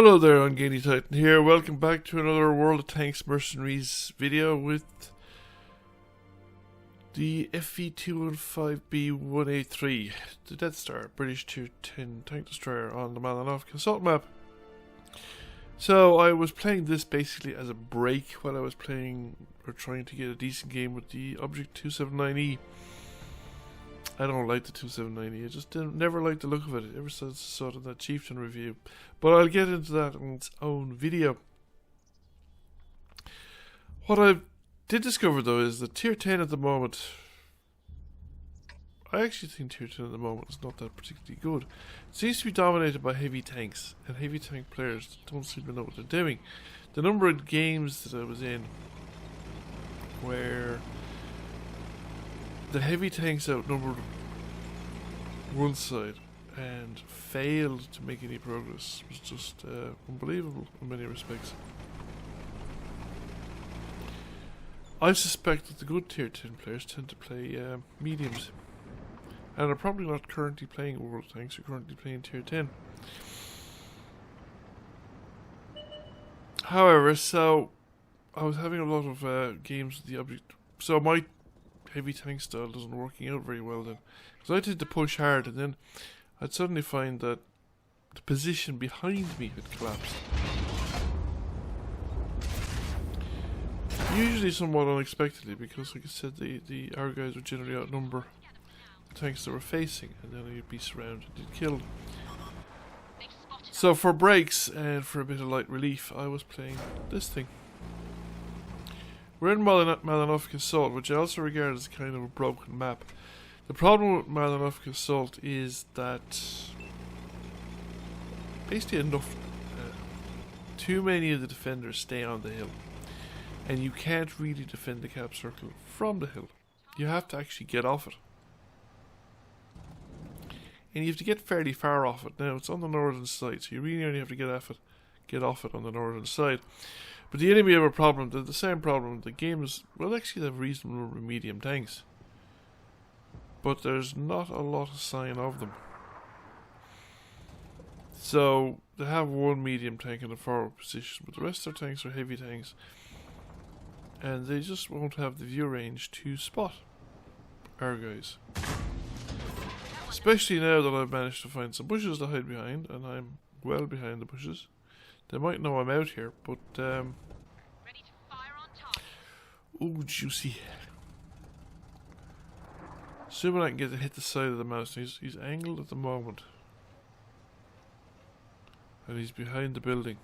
Hello there, Ungainly Titan here. Welcome back to another World of Tanks Mercenaries video with the FV215B183, the Death Star, British Tier 10 tank destroyer on the Malinovka assault map. So I was playing this basically as a break while I was playing or trying to get a decent game with the Object 279E. I don't like the 279E, I just never liked the look of it ever since I saw it in that Chieftain review. But I'll get into that in its own video. What I did discover though is that Tier 10 at the moment, I actually think Tier 10 at the moment is not that particularly good. It seems to be dominated by heavy tanks, and heavy tank players don't seem to know what they're doing. The number of games that I was in where the heavy tanks outnumbered one side and failed to make any progress was just unbelievable in many respects. I suspect that the good Tier 10 players tend to play mediums and are probably not currently playing World Tanks, or currently playing Tier 10. However, so I was having a lot of games with the Object, so my heavy tank style doesn't working out very well then, because I tend to push hard and then I'd suddenly find that the position behind me had collapsed. Usually somewhat unexpectedly, because like I said, our guys would generally outnumber the tanks that were facing, and then you'd be surrounded and killed. So for breaks and for a bit of light relief, I was playing this thing. We're in Malinovka Assault, which I also regard as kind of a broken map. The problem with Malinovka Assault is that basically too many of the defenders stay on the hill, and you can't really defend the cap circle from the hill. You have to actually get off it, and you have to get fairly far off it. Now it's on the northern side, so you really only have to get off it on the northern side. But the enemy have a problem, the same problem. The game is, well, actually they have reasonable number of medium tanks, but there's not a lot of sign of them. So they have one medium tank in the forward position, but the rest of their tanks are heavy tanks, and they just won't have the view range to spot our guys. Especially now that I've managed to find some bushes to hide behind, and I'm well behind the bushes. They might know I'm out here, but ooh, juicy. Assuming I can get to hit the side of the mouse. He's angled at the moment, and he's behind the building.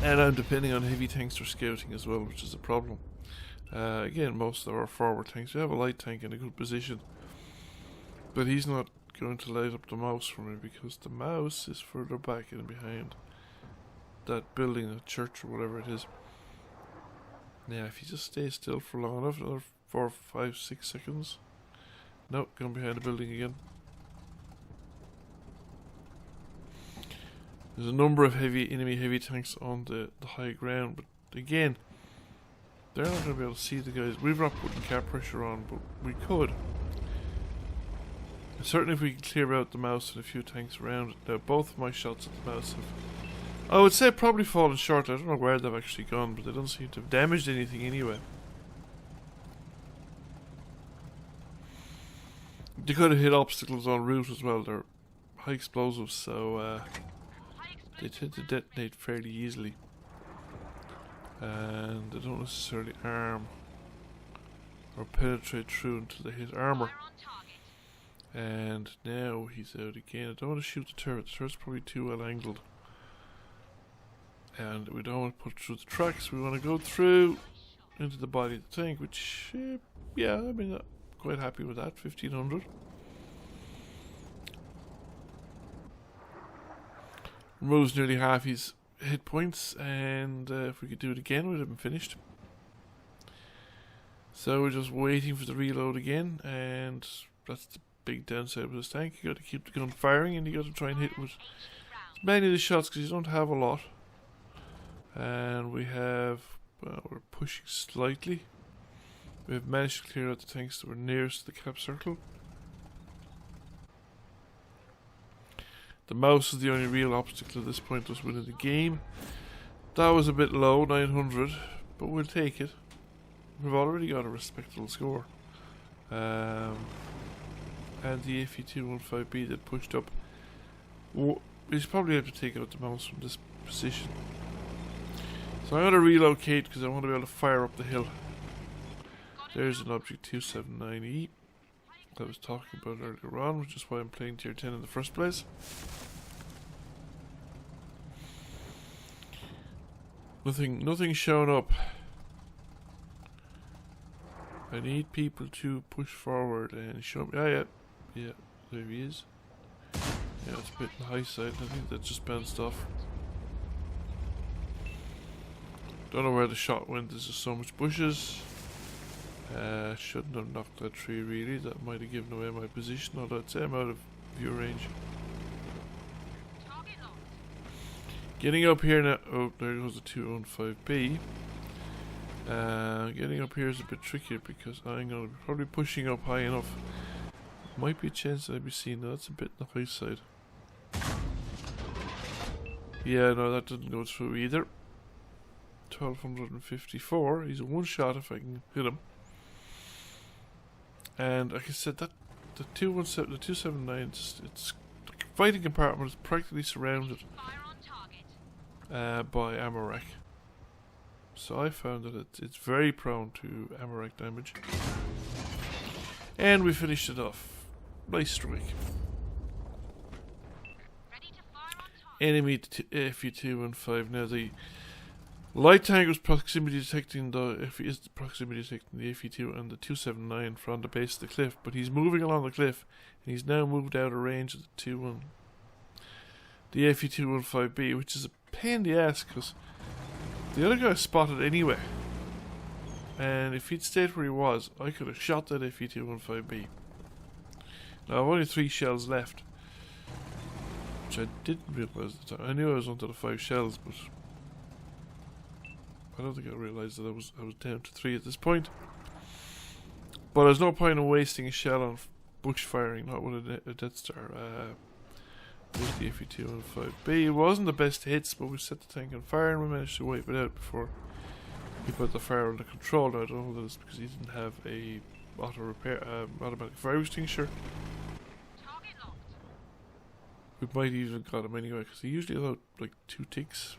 And I'm depending on heavy tanks for scouting as well, which is a problem. Again, most of our forward tanks, we have a light tank in a good position, but he's not going to light up the mouse for me, because the mouse is further back and behind that building, that church or whatever it is. Now if you just stay still for long enough, another 4, 5, 6 seconds. Nope, going behind the building again. There's a number of enemy heavy tanks on the high ground, but again, they're not going to be able to see the guys. We've not putting cap pressure on, but we could. Certainly if we can clear out the mouse and a few tanks around it. Now both of my shots at the mouse have, I would say, probably fallen short. I don't know where they've actually gone, but they don't seem to have damaged anything anyway. They could have hit obstacles en route as well. They're high explosives, so they tend to detonate fairly easily, and they don't necessarily arm or penetrate through until they hit armor. And now he's out again. I don't want to shoot the turret. The turret's probably too well angled, and we don't want to put through the tracks. We want to go through into the body of the tank, which yeah, I mean, I'm quite happy with that. 1500. Removes nearly half his hit points, and if we could do it again, we'd have been finished. So we're just waiting for the reload again, and that's the big downside with this tank. You got to keep the gun firing, and you got to try and hit with as many of the shots, because you don't have a lot. And we have, well, we're pushing slightly. We have managed to clear out the tanks that were nearest the cap circle. The mouse is the only real obstacle at this point to us winning the game. That was a bit low, 900, but we'll take it. We've already got a respectable score. And the FE215B that pushed up. He's probably able to take out the mouse from this position. So I'm going to relocate because I want to be able to fire up the hill. There's an object 279E that I was talking about earlier on, which is why I'm playing tier 10 in the first place. Nothing's showing up. I need people to push forward and show me. Yeah, there he is. Yeah, it's a bit on the high side. I think that just bounced off. Don't know where the shot went. There's just so much bushes. Shouldn't have knocked that tree really. That might have given away my position. Although I'd say I'm out of view range. Getting up here now. Oh, there goes the 215B. Getting up here is a bit trickier because I'm going to be probably pushing up high enough. Might be a chance that I'd be seen. No, that's a bit on the high side. Yeah, no, that didn't go through either. 1254. He's a one shot if I can hit him. And like I said, that the 279, it's the fighting compartment is practically surrounded by ammo rack. So I found that it's very prone to ammo rack damage. And we finished it off. Nice strike. Enemy FE215. Now the light tank was proximity detecting the FE2 and the 279 from the base of the cliff, but he's moving along the cliff and he's now moved out of range of the FE215B, which is a pain in the ass because the other guy spotted anyway. And if he'd stayed where he was, I could have shot that FE215B. Now I've only 3 shells left, which I didn't realise at the time. I knew I was onto the 5 shells, but I don't think I realised that I was down to 3 at this point. But there's no point in wasting a shell on bush firing, not with a Death Star. With the FE215B, it wasn't the best hits, but we set the tank on fire and we managed to wipe it out before he put the fire under control. Now I don't know that it's because he didn't have a automatic fire extinguisher. We might even got him anyway because he usually allowed like 2 ticks.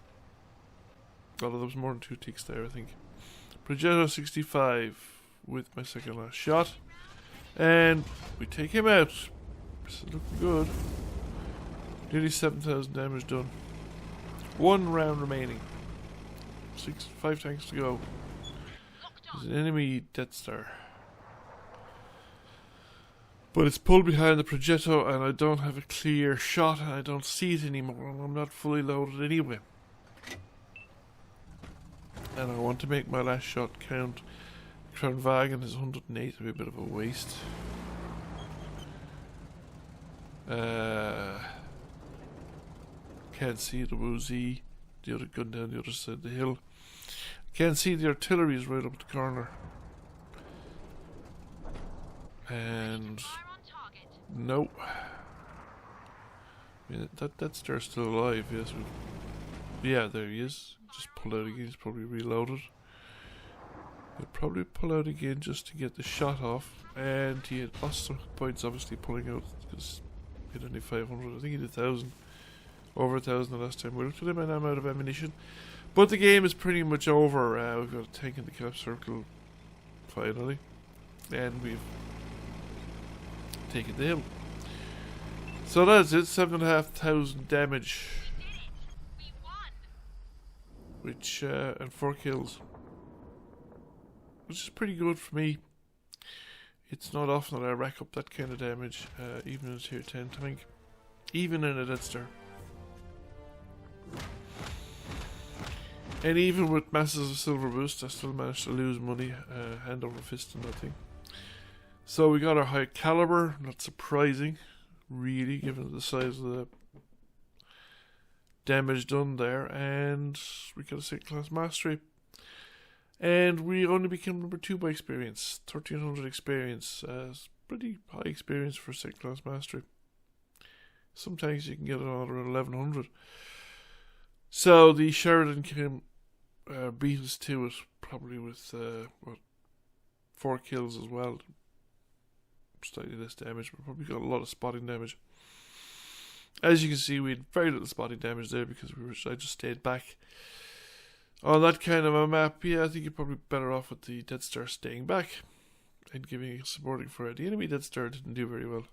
Although there was more than 2 ticks there, I think. Progetto 65 with my second last shot, and we take him out. This is looking good. Nearly 7,000 damage done. 1 round remaining. 5 tanks to go. There's an enemy Death Star. But it's pulled behind the Progetto and I don't have a clear shot and I don't see it anymore and I'm not fully loaded anyway. And I want to make my last shot count. Kranwagen is 108, it'll be a bit of a waste. Can't see the Woozy, the other gun down the other side of the hill. Can't see the artillery is right up the corner. And no. I mean, that star's still alive, yes. Yeah, there he is. Just pull out again, he's probably reloaded. He'll probably pull out again just to get the shot off. And he had lost some points obviously pulling out because he had only 500, I think he did 1,000. Over 1,000 the last time we looked at him, and I'm out of ammunition. But the game is pretty much over. We've got a tank in the cap circle finally. And we've taken the hill. So that's it, 7,500 damage. Which, and 4 kills. Which is pretty good for me. It's not often that I rack up that kind of damage, even in a tier 10 tank. Even in a Death Star. And even with masses of silver boost, I still managed to lose money, hand over fist and nothing. So we got our high caliber, not surprising, really, given the size of the damage done there, and we got a 6th class mastery. And we only became number 2 by experience, 1,300 experience, pretty high experience for 6th class mastery. Some tanks you can get it on around 1100. So the Sheridan came beat us to it, probably with 4 kills as well. Slightly less damage, but probably got a lot of spotting damage. As you can see, we had very little spotting damage there because I just stayed back. On that kind of a map, yeah, I think you're probably better off with the Death Star staying back and giving supporting fire. The enemy Death Star didn't do very well.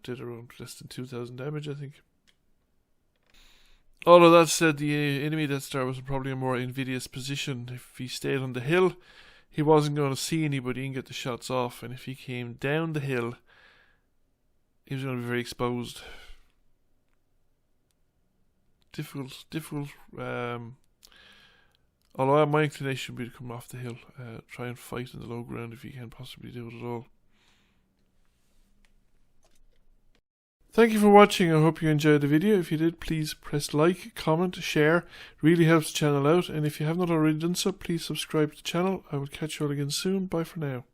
Did around less than 2,000 damage, I think. Although that said, the enemy Death Star was probably a more invidious position. If he stayed on the hill, he wasn't going to see anybody and get the shots off. And if he came down the hill, he was going to be very exposed. Difficult. Although my inclination would be to come off the hill, try and fight in the low ground if you can possibly do it at all. Thank you for watching. I hope you enjoyed the video. If you did, please press like, comment, share. It really helps the channel out. And if you have not already done so, please subscribe to the channel. I will catch you all again soon. Bye for now.